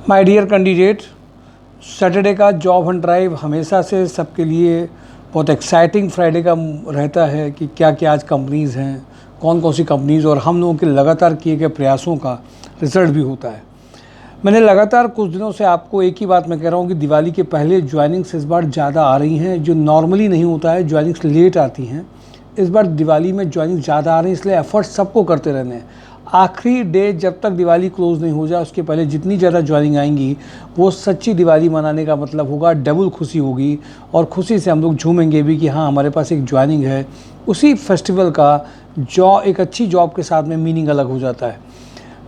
My dear candidate, Saturday का job hunt drive हमेशा से सबके लिए बहुत एक्साइटिंग फ्राइडे का रहता है कि क्या क्या आज कंपनीज़ हैं, कौन कौन सी कंपनीज़, और हम लोगों के लगातार किए गए प्रयासों का रिजल्ट भी होता है। मैंने लगातार कुछ दिनों से आपको एक ही बात मैं कह रहा हूँ कि दिवाली के पहले ज्वाइनिंग्स इस बार ज़्यादा आ रही हैं, जो नॉर्मली नहीं होता है। ज्वाइनिंग्स लेट आती हैं, इस बार दिवाली में ज्वाइनिंग ज़्यादा आ रही है, इसलिए एफर्ट सबको करते रहने हैं। आखिरी डे जब तक दिवाली क्लोज़ नहीं हो जाए उसके पहले जितनी ज़्यादा ज्वाइनिंग आएंगी वो सच्ची दिवाली मनाने का मतलब होगा, डबल खुशी होगी और खुशी से हम लोग झूमेंगे भी कि हाँ हमारे पास एक ज्वाइनिंग है। उसी फेस्टिवल का एक अच्छी जॉब के साथ में मीनिंग अलग हो जाता है।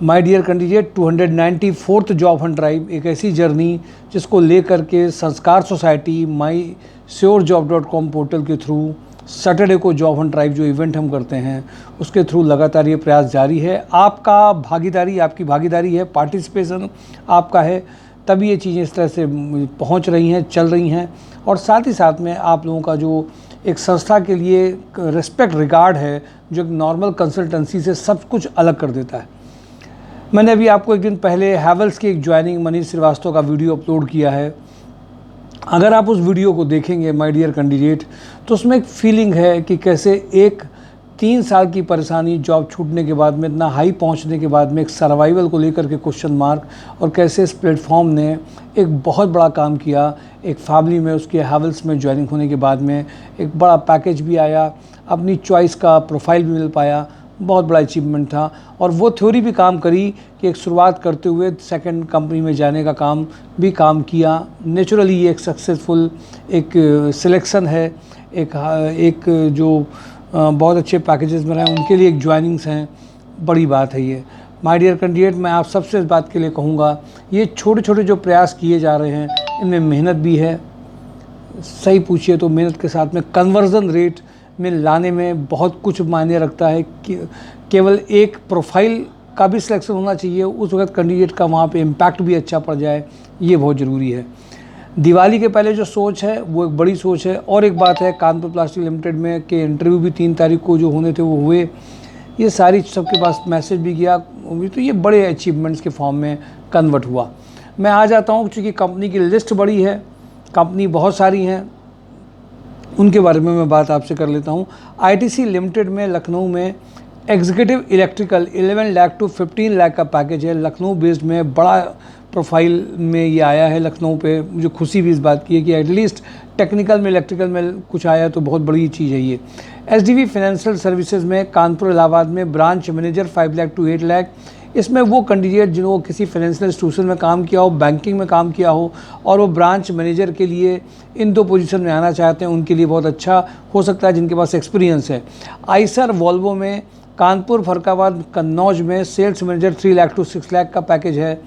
My dear candidate, 294th job hunt drive एक ऐसी जर्नी जिसको लेकर के संस्कार सोसाइटी mysurejob.com पोर्टल के थ्रू सैटरडे को जॉब हंट ड्राइव जो इवेंट हम करते हैं उसके थ्रू लगातार ये प्रयास जारी है। आपकी भागीदारी है, पार्टिसिपेशन आपका है, तभी ये चीज़ें इस तरह से पहुंच रही हैं, चल रही हैं। और साथ ही साथ में आप लोगों का जो एक संस्था के लिए रिस्पेक्ट रिगार्ड है, जो एक नॉर्मल कंसल्टेंसी से सब कुछ अलग कर देता है। मैंने अभी आपको एक दिन पहले हैवेल्स की एक ज्वाइनिंग मनीष श्रीवास्तव का वीडियो अपलोड किया है। अगर आप उस वीडियो को देखेंगे माय डियर कैंडिडेट, तो उसमें एक फीलिंग है कि कैसे एक 3 साल की परेशानी जॉब छूटने के बाद में, इतना हाई पहुंचने के बाद में, एक सर्वाइवल को लेकर के क्वेश्चन मार्क, और कैसे इस प्लेटफॉर्म ने एक बहुत बड़ा काम किया। एक फैमिली में उसके हैवेल्स में ज्वाइनिंग होने के बाद में एक बड़ा पैकेज भी आया, अपनी चॉइस का प्रोफाइल भी मिल पाया, बहुत बड़ा अचीवमेंट था। और वो थ्योरी भी काम करी कि एक शुरुआत करते हुए सेकंड कंपनी में जाने का काम किया। नेचुरली ये एक सक्सेसफुल एक सिलेक्शन है, एक जो बहुत अच्छे पैकेजेस में रहे उनके लिए एक ज्वाइनिंग्स हैं, बड़ी बात है ये। माय डियर कैंडिडेट, मैं आप सबसे इस बात के लिए कहूँगा, ये छोटे छोटे जो प्रयास किए जा रहे हैं इनमें मेहनत भी है। सही पूछिए तो मेहनत के साथ में कन्वर्जन रेट में लाने में बहुत कुछ मायने रखता है कि केवल एक प्रोफाइल का भी सिलेक्शन होना चाहिए, उस वक्त कैंडिडेट का वहाँ पे इम्पैक्ट भी अच्छा पड़ जाए, ये बहुत ज़रूरी है। दिवाली के पहले जो सोच है वो एक बड़ी सोच है। और एक बात है, कानपुर प्लास्टिक लिमिटेड में के इंटरव्यू भी 3 तारीख को जो होने थे वो हुए, ये सारी सबके पास मैसेज भी गया, तो ये बड़े अचीवमेंट्स के फॉर्म में कन्वर्ट हुआ। मैं आ जाता हूँ, चूँकि कंपनी की लिस्ट बड़ी है, कंपनी बहुत सारी हैं, उनके बारे में मैं बात आपसे कर लेता हूँ। आईटीसी लिमिटेड में लखनऊ में executive electrical 11 lakh to 15 lakh का पैकेज है। लखनऊ बेस्ड में बड़ा प्रोफाइल में ये आया है लखनऊ पे। मुझे खुशी भी इस बात की है कि एटलीस्ट टेक्निकल में, इलेक्ट्रिकल में कुछ आया तो बहुत बड़ी चीज़ है ये। एसडीवी फाइनेंशियल सर्विसेज में कानपुर इलाहाबाद में branch manager 5 lakh to 8 lakh. इसमें वो कैंडिडेट जिन्होंने किसी फाइनेंशियल इंस्टीट्यूशन में काम किया हो, बैंकिंग में काम किया हो, और वो ब्रांच मैनेजर के लिए इन 2 पोजीशन में आना चाहते हैं, उनके लिए बहुत अच्छा हो सकता है जिनके पास एक्सपीरियंस है। आइसर वॉल्वो में कानपुर, फरक्काबाद, कन्नौज में sales manager 3 lakh to 6 lakh का पैकेज है।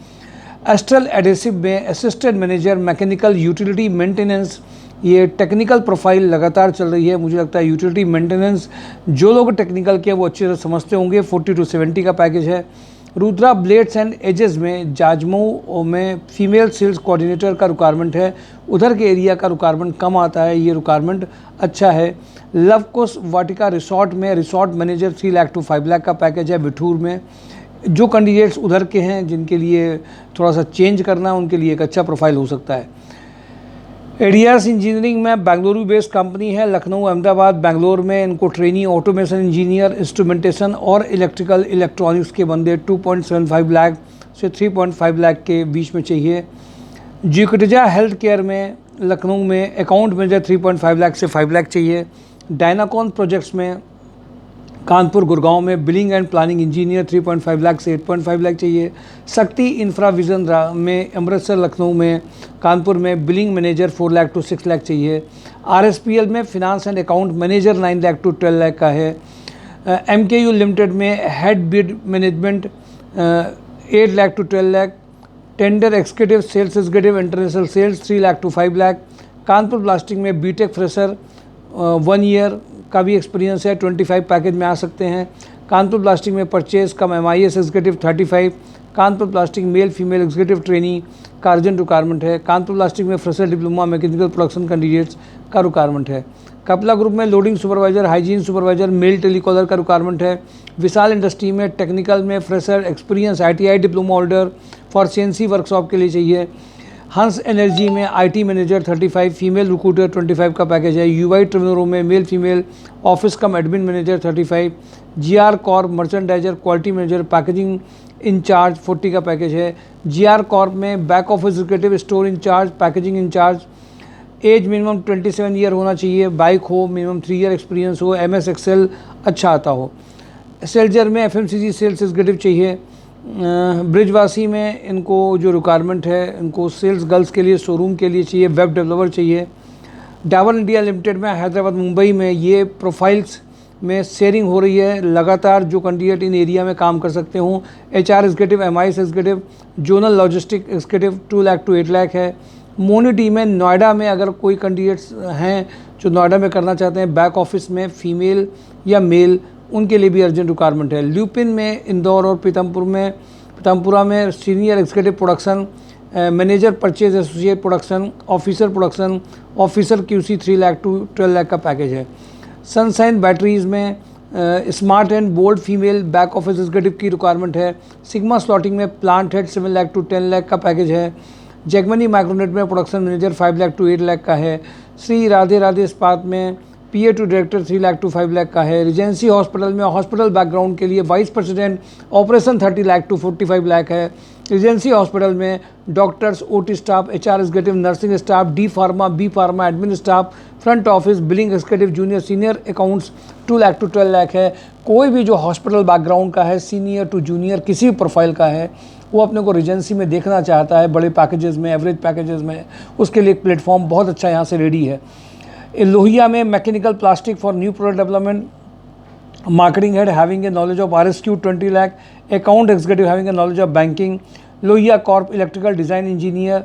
एस्ट्रल एडेसिव में assistant manager mechanical utility maintenance, ये टेक्निकल प्रोफाइल लगातार चल रही है। मुझे लगता है यूटिलिटी मेंटेनेंस जो लोग टेक्निकल के वो अच्छे से समझते होंगे। 40 टू 70 का पैकेज है। रुद्रा ब्लेड्स एंड एजेस में जाजमऊ में फीमेल सेल्स कोऑर्डिनेटर का रिक्वायरमेंट है। उधर के एरिया का रिक्वायरमेंट कम आता है, ये रिक्वायरमेंट अच्छा है। लव कुश वाटिका रिसोर्ट में resort manager 3 lakh to 5 lakh का पैकेज है बिठूर में। जो कैंडिडेट्स उधर के हैं जिनके लिए थोड़ा सा चेंज करना है उनके लिए एक अच्छा प्रोफाइल हो सकता है। एडियास इंजीनियरिंग में बेंगलुरु बेस्ड कंपनी है। लखनऊ, अहमदाबाद, बेंगलोर में इनको ट्रेनी ऑटोमेशन इंजीनियर, इंस्ट्रूमेंटेशन और इलेक्ट्रिकल इलेक्ट्रॉनिक्स के बंदे 2.75 लाख से 3.5 लाख के बीच में चाहिए। जियोकटिजा हेल्थ केयर में लखनऊ में अकाउंट मैनेजर 3.5 लाख से 5 लाख चाहिए। डायनाकॉन प्रोजेक्ट्स में कानपुर, गुड़गांव में billing and planning engineer 3.5 lakh से 8.5 लाख चाहिए। शक्ति इंफ्राविजन में अमृतसर, लखनऊ में, कानपुर में billing manager 4 lakh to 6 lakh चाहिए। आरएसपीएल में finance and account manager 9 lakh to 12 lakh का है। एमकेयू लिमिटेड में head bid management 8 lakh to 12 lakh. Tender executive sales executive international sales 3 lakh to 5 lakh. Kanpur plastic में बीटेक फ्रेशर 1 ईयर का भी एक्सपीरियंस है, 25 पैकेज में आ सकते हैं। कानपुर प्लास्टिक में purchase cum MIS executive 35। Kanpur plastic male female executive trainee का अर्जेंट रिक्वायरमेंट है। कानपुर प्लास्टिक में fresher diploma mechanical production candidates का रिक्वायरमेंट है। कपला ग्रुप में loading supervisor, hygiene supervisor, male telecaller का रिक्वायरमेंट है। विशाल इंडस्ट्री में टेक्निकल में fresher experience ITI diploma holder for CNC workshop के लिए चाहिए। हंस एनर्जी में आईटी मैनेजर 35, फीमेल रिक्रूटर 25 का पैकेज है। यूआई ट्रेवनरो में male female office cum admin manager 35, GR corp merchandiser quality manager packaging incharge 40 का पैकेज है। जीआर कॉर्प में back office executive store incharge packaging incharge. Age minimum 27 year होना चाहिए, bike हो, मिनिमम 3 ईयर एक्सपीरियंस हो, MS Excel अच्छा आता हो। सेल्जर में एफएमसीजी सेल्स एग्जीक्यूटिव चाहिए। ब्रिजवासी में इनको जो रिक्वायरमेंट है, इनको सेल्स गर्ल्स के लिए शोरूम के लिए चाहिए, वेब डेवलपर चाहिए। डाबर इंडिया लिमिटेड में हैदराबाद मुंबई में ये प्रोफाइल्स में शेयरिंग हो रही है लगातार, जो कैंडिडेट इन एरिया में काम कर सकते हों। HR executive, MIS executive, zonal logistic executive 2 lakh to 8 lakh है। मोनिटी में नोएडा में अगर कोई कैंडिडेट्स हैं जो नोएडा में करना चाहते हैं बैक ऑफिस में फीमेल या मेल, उनके लिए भी अर्जेंट रिक्वायरमेंट है। ल्यूपिन में इंदौर और पीतमपुरा में senior executive production manager purchase associate production officer QC 3 lakh to 12 lakh का पैकेज है। सनसाइन बैटरीज़ में smart and bold female back office executive की रिक्वायरमेंट है। सिग्मा स्लॉटिंग में plant head 7 lakh to 10 lakh का पैकेज है। जैगमनी माइक्रोनेट में production manager 5 lakh to 8 lakh का है। श्री राधे राधे इस्पात में PA to director 3 lakh to 5 lakh का है। रिजेंसी हॉस्पिटल में हॉस्पिटल बैकग्राउंड के लिए vice president operation 30 lakh to 45 lakh है। रिजेंसी हॉस्पिटल में doctors, OT staff, HR executive, nursing staff, D pharma, B pharma, admin staff, front office, billing executive, junior senior accounts 2 lakh to 12 lakh है। कोई भी जो hospital background का है, सीनियर टू जूनियर किसी भी प्रोफाइल का है, वो अपने को रिजेंसी में देखना चाहता है बड़े पैकेजेस में, एवरेज पैकेजेस में, उसके लिए एक प्लेटफॉर्म बहुत अच्छा यहाँ से रेडी है। लोहिया में mechanical plastic for new product development, marketing head having a knowledge of RSQ 20 lakh, account executive having a knowledge of banking. Lohia corp electrical design engineer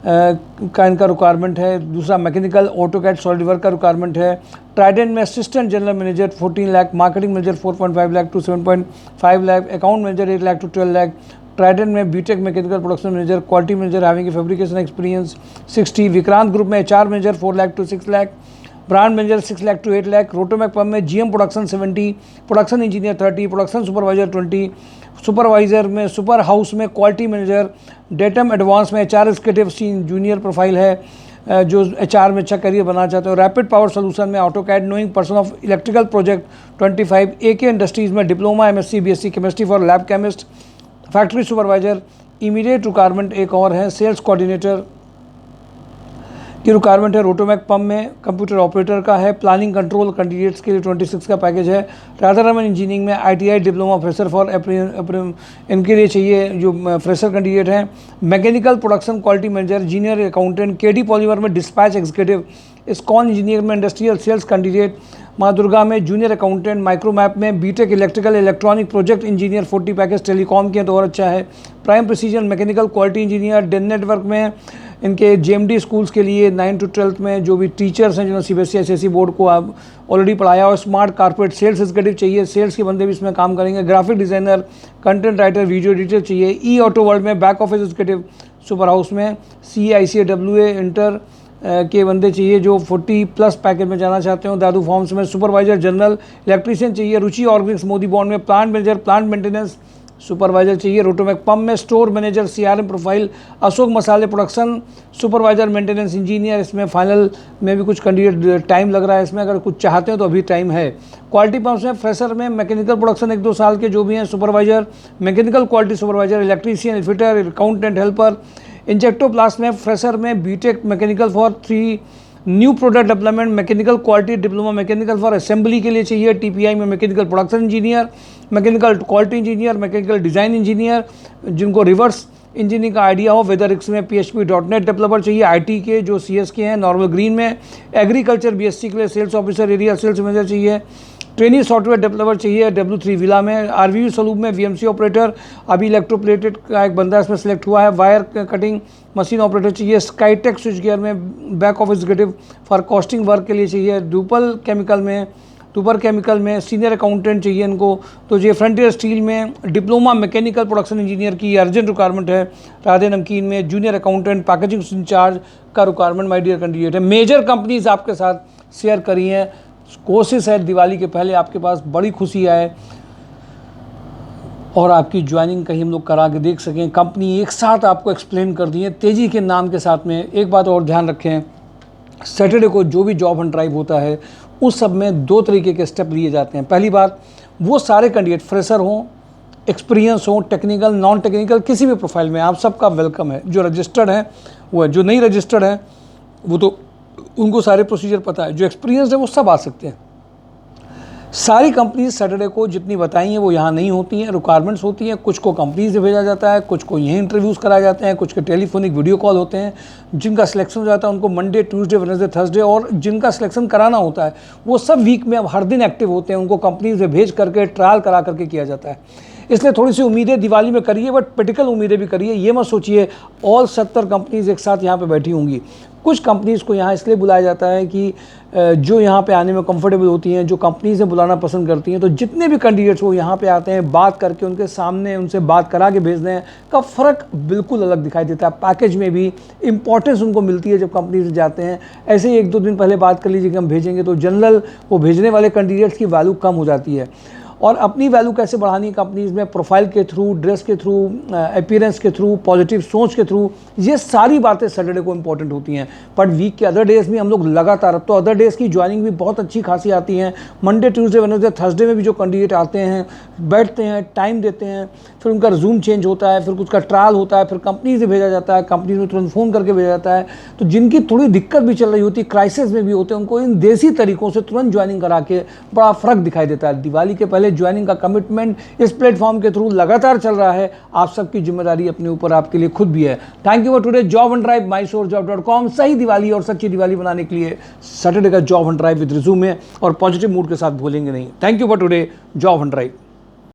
का इनका रिक्वायरमेंट है। दूसरा मैकेनिकल ऑटोकैड सॉलिडवर्क का रिक्वायरमेंट है। ट्राइडेंट में assistant general manager 14 lakh, marketing manager 4.5 lakh to 7.5 lakh, account manager 8 lakh to 12 lakh. Trident में BTech mechanical production manager, quality manager having a fabrication experience 60। Vikrant group में HR manager 4 lakh to 6 lakh, brand manager 6 lakh to 8 lakh. Rotomac pump में GM production 70, production engineer 30, production supervisor 20। Supervisor में super house में quality manager, datum advance में HR executive junior profile है जो HR में अच्छा career बनाना चाहते हो। रैपिड पावर सोल्यूशन में AutoCAD knowing person of electrical project 25। AK industries में diploma MSc BSc chemistry for lab chemist. Factory supervisor immediate requirement एक और है। सेल्स कोऑर्डिनेटर की रिक्वायरमेंट है। रोटोमैक पम्प में कंप्यूटर ऑपरेटर का है। प्लानिंग कंट्रोल कैंडिडेट्स के लिए 26 का पैकेज है। राधारमन इंजीनियरिंग में आईटीआई डिप्लोमा फ्रेशर फॉर इनके लिए चाहिए जो फ्रेशर कैंडिडेट हैं। Mechanical production quality manager, junior accountant. KD polymer में डिस्पैच एग्जीक्यूटिव। इस्कॉन इंजीनियर में industrial sales candidate. Maa Durga में जूनियर अकाउंटेंट। माइक्रोमैप में BTech electrical electronic project engineer 40 package. Telecom के तो और अच्छा है। Prime precision mechanical quality engineer. Den network में इनके जेएमडी स्कूल्स के लिए 9 to 12 में जो भी टीचर्स हैं जिन्होंने सीबीएसई एसएससी बोर्ड को आप ऑलरेडी पढ़ाया और स्मार्ट कारपोरेट सेल्स एग्जीक्यूटिव चाहिए। सेल्स के बंदे भी इसमें काम करेंगे। Graphic designer, content writer, video editor चाहिए। ई ऑटो वर्ल्ड में back office executive. Super house में CICAWA इंटर के बंदे चाहिए जो 40+ पैकेज में जाना चाहते हो। दादू फॉर्म्स में सुपरवाइजर जनरल इलेक्ट्रीशियन चाहिए। रुचि ऑर्गेनिक्स मोदी बॉन्ड में plant manager, plant maintenance supervisor चाहिए। रोटोमैक पम्प में store manager CRM profile. Ashok मसाले प्रोडक्शन सुपरवाइजर मेंटेनेंस इंजीनियर। इसमें फाइनल में भी कुछ कैंडिडेट टाइम लग रहा है इसमें, अगर कुछ चाहते हो तो अभी टाइम है। क्वालिटी पंप्स में फ्रेशर में मैकेनिकल प्रोडक्शन 1-2 साल के जो भी हैं supervisor, mechanical quality supervisor, electrician, fitter, accountant, helper. Injectoplast में फ्रेशर में BTech mechanical for 3 new product development, mechanical quality diploma mechanical for assembly के लिए चाहिए। टीपीआई में mechanical production engineer, mechanical quality engineer, mechanical design engineer जिनको reverse engineering का idea हो। Weather X में PHP.NET डेवलपर चाहिए। आईटी के जो CS के हैं। नॉर्मल ग्रीन में एग्रीकल्चर BSc के लिए sales officer, area sales manager चाहिए। ट्रेनिंग सॉफ्टवेयर डेवलपर चाहिए। W3 विला में। RVU सलूब में VMC ऑपरेटर, अभी इलेक्ट्रोप्लेटेड का एक बंदा इसमें सेलेक्ट हुआ है। वायर कटिंग मशीन ऑपरेटर चाहिए। स्काईटेक स्विच गियर में back office executive for costing work के लिए चाहिए। डुपर केमिकल में सीनियर अकाउंटेंट चाहिए इनको। तो ये फ्रंटियर स्टील में डिप्लोमा मैकेनिकल प्रोडक्शन इंजीनियर की अर्जेंट रिक्वायरमेंट है। राधे नमकीन में जूनियर अकाउंटेंट पैकेजिंग इंचार्ज का रिक्वायरमेंट माय डियर कैंडिडेट है। मेजर कंपनीज आपके साथ शेयर करी हैं। कोशिश है दिवाली के पहले आपके पास बड़ी खुशी आए। और आपकी ज्वाइनिंग कहीं हम लोग करा के देख सकें। कंपनी एक साथ आपको एक्सप्लेन कर दी है तेज़ी के नाम के साथ में। एक बात और ध्यान रखें, सैटरडे को जो भी जॉब हंट ड्राइव होता है उस सब में 2 तरीके के स्टेप लिए जाते हैं। पहली बात, वो सारे कैंडिडेट फ्रेशर हों, एक्सपीरियंस हो, टेक्निकल नॉन टेक्निकल किसी भी प्रोफाइल में, आप सबका वेलकम है। जो रजिस्टर्ड है वो है, जो नहीं रजिस्टर्ड है वो तो उनको सारे प्रोसीजर पता है। जो एक्सपीरियंस है वो सब आ सकते हैं। सारी कंपनीज सैटरडे को जितनी बताई हैं वो यहाँ नहीं होती हैं, रिक्वायरमेंट्स होती हैं। कुछ को कंपनी से भेजा जाता है, कुछ को यहीं इंटरव्यूज़ कराए जाते हैं, कुछ के टेलीफोनिक वीडियो कॉल होते हैं। जिनका सिलेक्शन हो जाता है उनको मंडे, ट्यूसडे, वेडनेसडे, थर्सडे, और जिनका सिलेक्शन कराना होता है वो सब वीक में अब हर दिन एक्टिव होते हैं। उनको कंपनी से भेज करके ट्रायल करा करके किया जाता है। इसलिए थोड़ी सी उम्मीदें दिवाली में करिए, बट प्रैक्टिकल उम्मीदें भी करिए। ये मत सोचिए ऑल 70 कंपनीज एक साथ यहाँ पे बैठी होंगी। कुछ कंपनीज़ को यहाँ इसलिए बुलाया जाता है कि जो यहाँ पे आने में कंफर्टेबल होती हैं, जो कंपनीज़ बुलाना पसंद करती हैं। तो जितने भी कैंडिडेट्स वो यहाँ पे आते हैं, बात करके उनके सामने उनसे बात करा के भेजने हैं का फ़र्क बिल्कुल अलग दिखाई देता है। पैकेज में भी इंपॉर्टेंस उनको मिलती है जब कंपनी से जाते हैं। ऐसे ही 1-2 दिन पहले बात कर लीजिए कि हम भेजेंगे, तो जनरल वो भेजने वाले कैंडिडेट्स की वैल्यू कम हो जाती है। और अपनी वैल्यू कैसे बढ़ानी कंपनीज़ में, प्रोफाइल के थ्रू, ड्रेस के थ्रू, अपीयरेंस के थ्रू, पॉजिटिव सोच के थ्रू, ये सारी बातें सैटरडे को इंपॉर्टेंट होती हैं। बट वीक के अदर डेज़ में हम लोग लगातार, अब तो अदर डेज़ की ज्वाइनिंग भी बहुत अच्छी खासी आती हैं। मंडे, ट्यूसडे, वेडनेसडे, थर्सडे में भी जो कैंडिडेट आते हैं, बैठते हैं, टाइम देते हैं, फिर उनका रिज्यूम चेंज होता है, फिर उसका ट्रायल होता है, फिर कंपनी से भेजा जाता है, कंपनी में तुरंत फ़ोन करके भेजा जाता है। तो जिनकी थोड़ी दिक्कत भी चल रही होती है, क्राइसिस में भी होते हैं, उनको इन देसी तरीक़ों से तुरंत ज्वाइनिंग करा के बड़ा फ़र्क दिखाई देता है। दिवाली के पहले ज्वाइनिंग का कमिटमेंट इस प्लेटफॉर्म के थ्रू लगातार चल रहा है। आप सबकी जिम्मेदारी अपने ऊपर आपके लिए खुद भी है। Thank you for today job hunt drive, mysourcejob.com। सही दिवाली और सच्ची दिवाली बनाने के लिए सैटरडे का job hunt drive with resume और पॉजिटिव मूड के साथ भूलेंगे नहीं। Thank you for today job hunt drive.